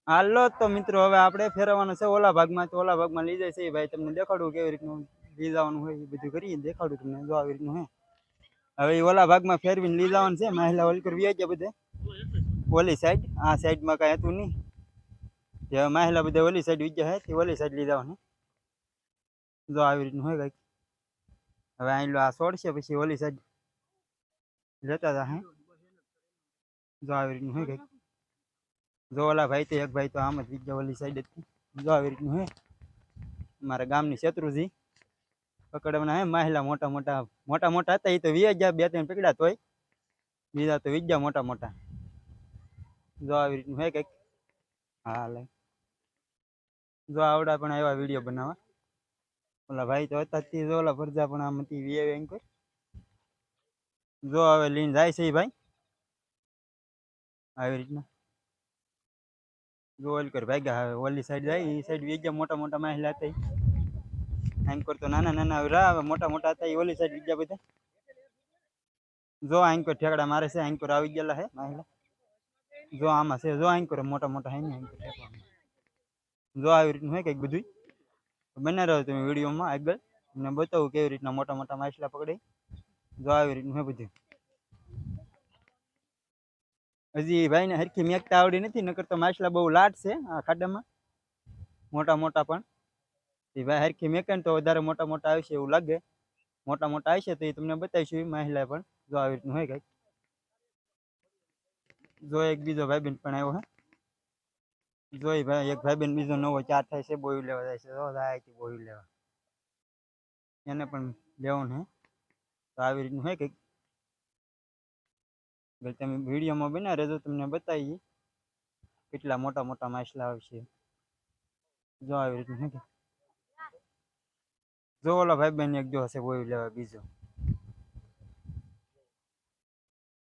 હાલો તો મિત્રો હવે આપણે ફેરવવાનો છે ઓલા ભાગમાં. તો ઓલા ભાગમાં લઈ જાય છે ભાઈ, તમને દેખાડું કેવી રીતનું લઈ જવાનું હોય એ બધું કરી દેખાડું તમને. જો આવી રીતનું હે. હવે એ ઓલા ભાગમાં ફેરવીને લઈ જવાનું છે. મહિલા ઓલી કરવી ગયા બધે ઓલી સાઈડ. આ સાઈડમાં કાંઈ હતું નહીં. જે મહિલા બધા ઓલી સાઈડ વિજ્યા હે તે ઓલી સાઈડ લઈ જવાનું. જો આવી રીતનું હોય કંઈક. હવે અહીં આ છોડશે પછી ઓલી સાઈડ લેતા હતા હે. જો આવી રીતનું હોય કંઈક. જો ઓલા ભાઈ તો એક ભાઈ તો આમ જ વિજ્યા ઓલી સાઈડ જ. જો આવી રીતનું હે. મારા ગામની શત્રુજી પકડવાના હે મહિલા મોટા મોટા મોટા મોટા હતા. એ તો વી ગયા, બે ત્રણ પકડ્યા તોય બીજા તો વિજ્યા મોટા મોટા. જો આવી રીતનું હે કંઈક. હા લે જો આવડા પણ આવ્યા વિડીયો બનાવવા. ઓલા ભાઈ તો હતા જ જો ઓલા ફરજા પણ આમ હતી વી એમ કોઈ. જો હવે લઈને જાય છે એ ભાઈ આવી રીતના. જો ઓલ કર ભાગ્યા. હવે ઓલી સાઈડ જાય એ સાઈડ વિજ્યા મોટા મોટા મહિલા હતા. એન્કર તો નાના નાના રહ્યા, મોટા મોટા હતા એ ઓલી સાઈડ વિજ્યા બધા. જો એન્કર ઠેકડા મારે છે. એન્કર આવી ગયેલા હે મહિલા. જો આમાં છે. જો એન્કર મોટા મોટા હે ને એન્કર ઠેકવા. જો આવી રીતનું હોય કંઈક બધું. બને રહ્યો તમે વિડીયોમાં આગળ તમને બતાવું કેવી રીતના મોટા મોટા માછલા પકડે. જો આવી રીતનું હે બધું. હજી ભાઈને હરખી મેકતા આવડી નથી, નકર તો માછલા બહુ લાટ છે આ ખાડામાં મોટા મોટા. પણ એ ભાઈ હરખી મેકે ને તો વધારે મોટા મોટા આવશે એવું લાગે. મોટા મોટા આવશે તો એ તમને બતાવીશું એ માછલા પણ. જો આવી રીતનું હોય કંઈક. જો એક બીજો ભાઈબંધ પણ આવ્યો હે. જોઈ ભાઈ એક ભાઈબંધ બીજો નવો ચાર થાય છે. બોયું લેવા જાય છે. જો જાય બોયું લેવા. એને પણ લેવાનું હે. તો આવી રીતનું હે કંઈક. તમે વિડીયોમાં બના રહેજો, તમને બતાવીએ કેટલા મોટા મોટા માછલા આવશે. જો આવી રીતનું હે. જો ઓલા ભાઈ બહેન એક જો હશે બોયું લેવા બીજો.